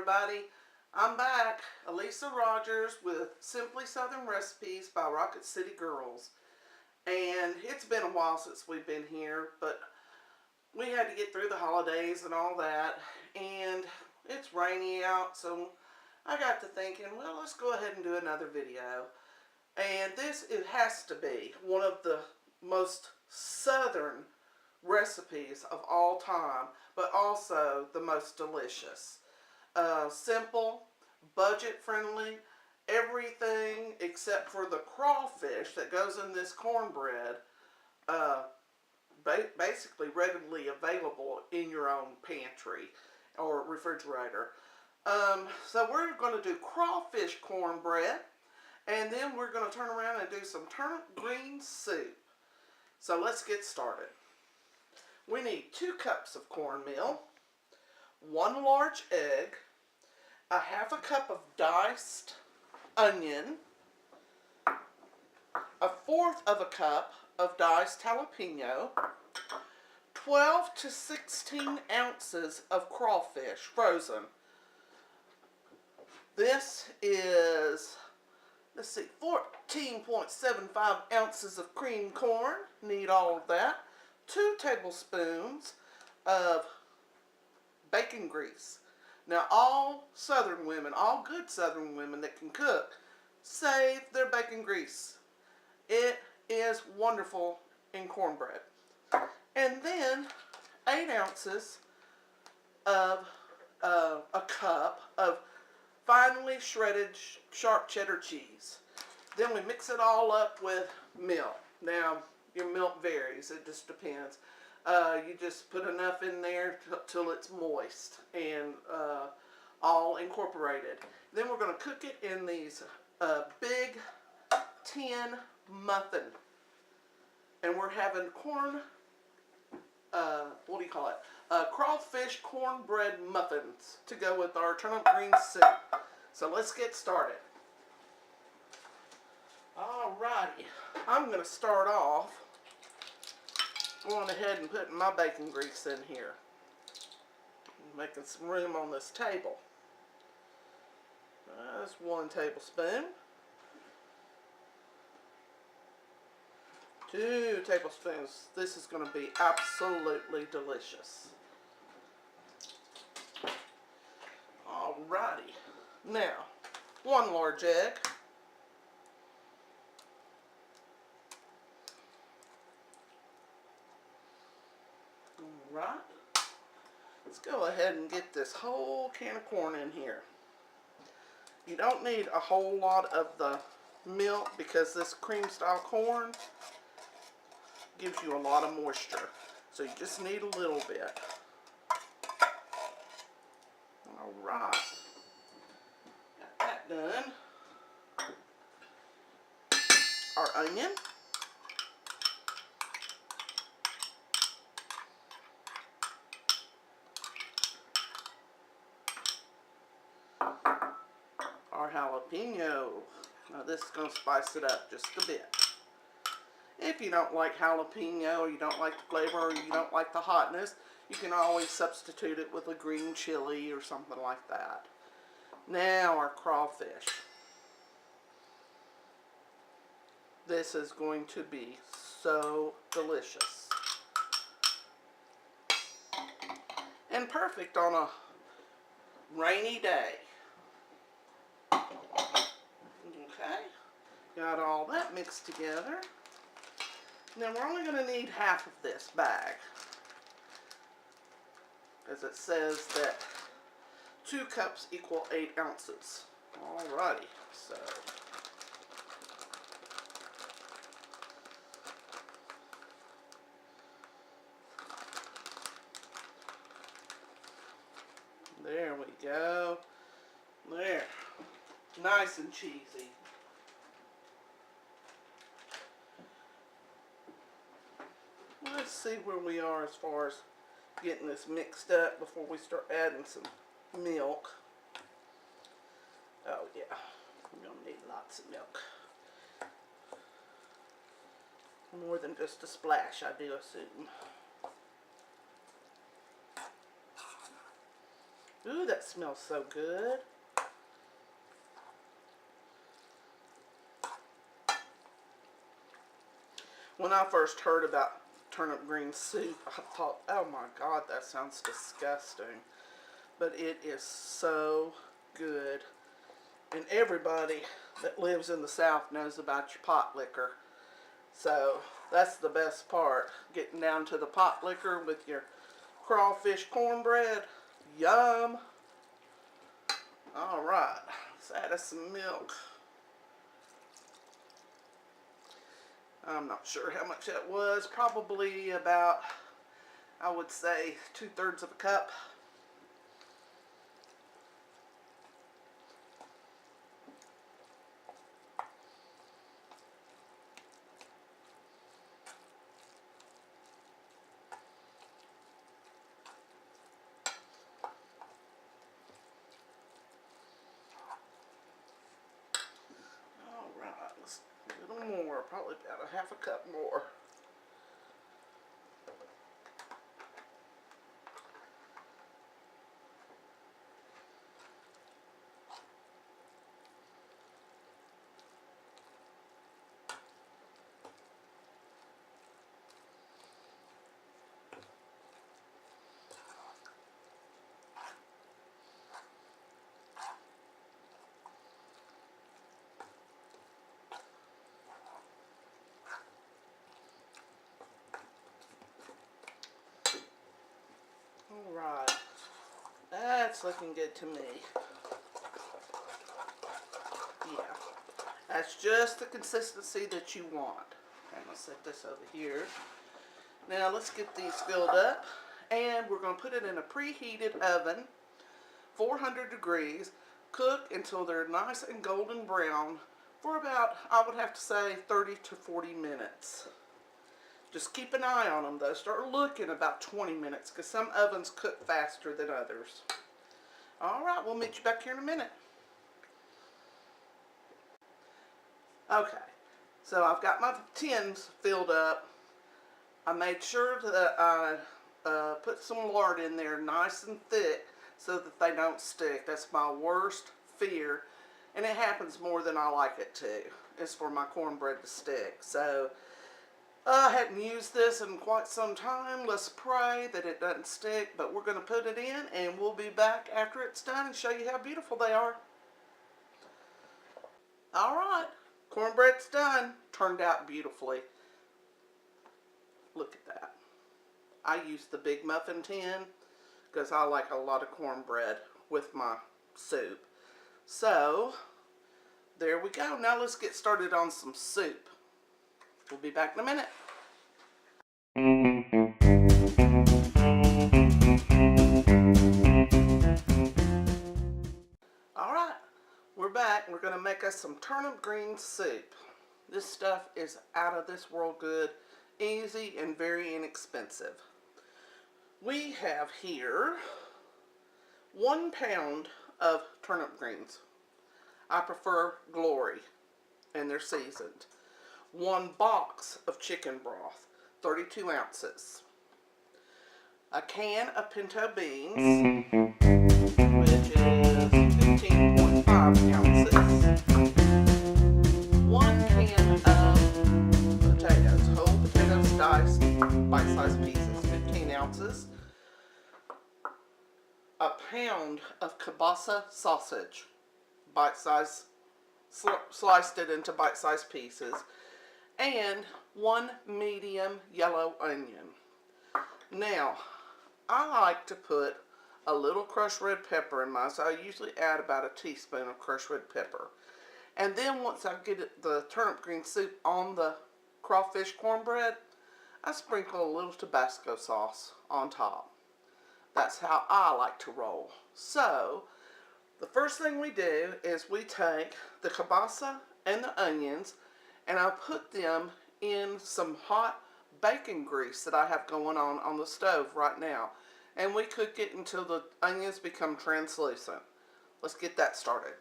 everybody. I'm back, Elisa Rogers with Simply Southern Recipes by Rocket City Girls. And it's been a while since we've been here, but we had to get through the holidays and all that. And it's rainy out, so I got to thinking, well, let's go ahead and do another video. And it has to be one of the most southern recipes of all time, but also the most delicious. Simple, budget friendly, everything except for the crawfish that goes in this cornbread, basically readily available in your own pantry or refrigerator. So we're going to do crawfish cornbread, and then we're going to turn around and do some turnip green soup. So let's get started. We need 2 cups of cornmeal, 1 large egg, a 1/2 cup of diced onion, a 1/4 cup of diced jalapeno, 12 to 16 ounces of crawfish frozen. This is, let's see, 14.75 ounces of creamed corn. Need all of that. 2 tablespoons of bacon grease. Now, all Southern women, all good Southern women that can cook, save their bacon grease. It is wonderful in cornbread. And then 8 ounces of a cup of finely shredded sharp cheddar cheese. Then we mix it all up with milk. Now, your milk varies. It just depends. You just put enough in there till it's moist and all incorporated. Then we're going to cook it in these big tin muffin. And we're having crawfish cornbread muffins to go with our turnip green soup. So let's get started. Alrighty, I'm going to start off going ahead and putting my bacon grease in here. Making some room on this table. That's 1 tablespoon. 2 tablespoons. This is going to be absolutely delicious. Alrighty. Now, 1 large egg. Alright. Let's go ahead and get this whole can of corn in here. You don't need a whole lot of the milk because this cream style corn gives you a lot of moisture. So you just need a little bit. Alright. Got that done. Our onion. Our jalapeno. Now this is going to spice it up just a bit. If you don't like jalapeno, or you don't like the flavor, or you don't like the hotness, you can always substitute it with a green chili or something like that. Now our crawfish. This is going to be so delicious. And perfect on a rainy day. Okay, got all that mixed together. Now we're only going to need 1/2 of this bag, as it says that 2 cups equal 8 ounces. Alrighty, so there we go. There. Nice and cheesy. Let's see where we are as far as getting this mixed up before we start adding some milk. Oh yeah, we're going to need lots of milk. More than just a splash, I do assume. Ooh, that smells so good. When I first heard about turnip green soup, I thought, oh my God, that sounds disgusting. But it is so good. And everybody that lives in the South knows about your pot liquor. So that's the best part. Getting down to the pot liquor with your crawfish cornbread. Yum. Alright, let's add us some milk. I'm not sure how much that was. Probably about, I would say, 2/3 of a cup. Alright, let's a little more, probably about a half a cup more. Alright, that's looking good to me. Yeah, that's just the consistency that you want. Okay, let's set this over here. Now let's get these filled up, and we're going to put it in a preheated oven, 400 degrees, cook until they're nice and golden brown for about, I would have to say, 30 to 40 minutes. Just keep an eye on them though. Start looking about 20 minutes because some ovens cook faster than others. Alright, we'll meet you back here in a minute. Okay, so I've got my tins filled up. I made sure that I put some lard in there nice and thick so that they don't stick. That's my worst fear, and it happens more than I like it to. It's for my cornbread to stick. So I hadn't used this in quite some time. Let's pray that it doesn't stick, but we're going to put it in and we'll be back after it's done and show you how beautiful they are. Alright, cornbread's done. Turned out beautifully. Look at that. I used the big muffin tin because I like a lot of cornbread with my soup. So, there we go. Now let's get started on some soup. We'll be back in a minute. Alright, we're back. We're going to make us some turnip green soup. This stuff is out of this world good, easy, and very inexpensive. We have here 1 pound of turnip greens. I prefer Glory, and they're seasoned. 1 box of chicken broth, 32 ounces. A can of pinto beans, which is 15.5 ounces. 1 can of potatoes, whole potatoes diced, bite-sized pieces, 15 ounces. A pound of kielbasa sausage, bite-sized, sliced it into bite-sized pieces. And 1 medium yellow onion. Now, I like to put a little crushed red pepper in mine, so I usually add about a teaspoon of crushed red pepper. And then once I get the turnip green soup on the crawfish cornbread, I sprinkle a little Tabasco sauce on top. That's how I like to roll. So, the first thing we do is we take the kielbasa and the onions, and I put them in some hot bacon grease that I have going on the stove right now. And we cook it until the onions become translucent. Let's get that started.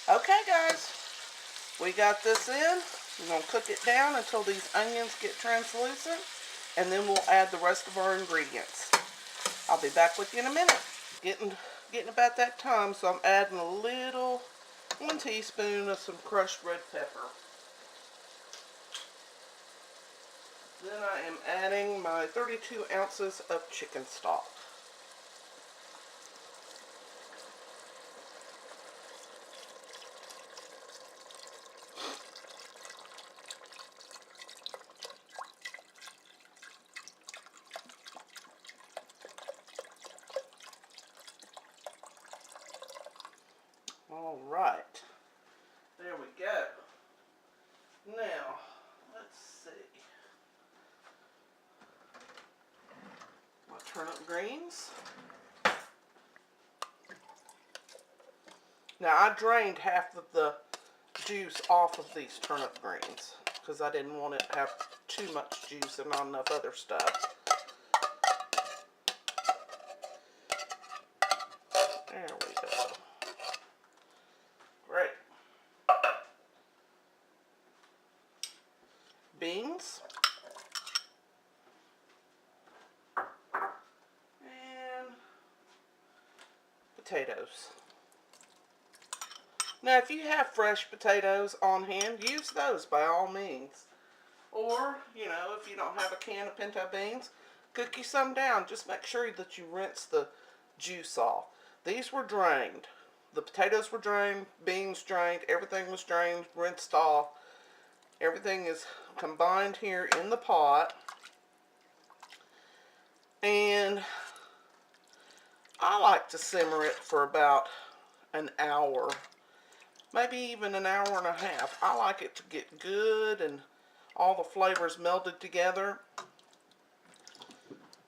Okay guys, we got this in. We're going to cook it down until these onions get translucent, and then we'll add the rest of our ingredients. I'll be back with you in a minute. getting about that time, so I'm adding a little 1 teaspoon of some crushed red pepper. Then I am adding my 32 ounces of chicken stock. All right, there we go. Now, let's see. My turnip greens. Now, I drained half of the juice off of these turnip greens because I didn't want it to have too much juice and not enough other stuff. There we go. Great. Beans. And potatoes. Now, if you have fresh potatoes on hand, use those by all means. Or, you know, if you don't have a can of pinto beans, cook you some down. Just make sure that you rinse the juice off. These were drained. The potatoes were drained, beans drained, everything was drained, rinsed off. Everything is combined here in the pot. And I like to simmer it for about an hour. Maybe even an hour and a half. I like it to get good and all the flavors melded together.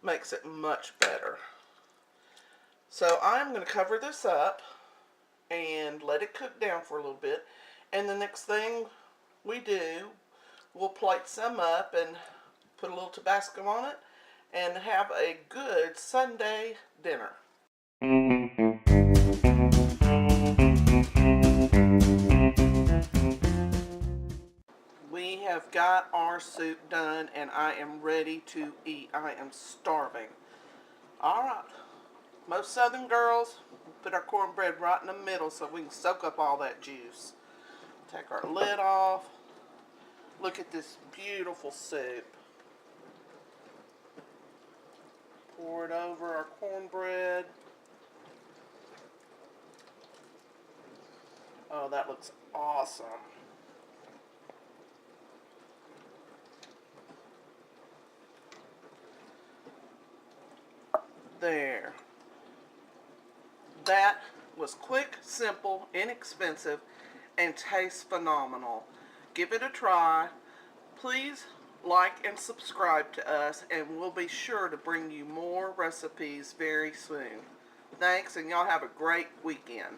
Makes it much better. So I'm going to cover this up and let it cook down for a little bit. And the next thing we do, we'll plate some up and put a little Tabasco on it and have a good Sunday dinner. We have got our soup done and I am ready to eat. I am starving. Alright, most Southern girls put our cornbread right in the middle so we can soak up all that juice. Take our lid off. Look at this beautiful soup. Pour it over our cornbread. Oh, that looks awesome. There. That was quick, simple, inexpensive, and tastes phenomenal. Give it a try. Please like and subscribe to us, and we'll be sure to bring you more recipes very soon. Thanks, and y'all have a great weekend.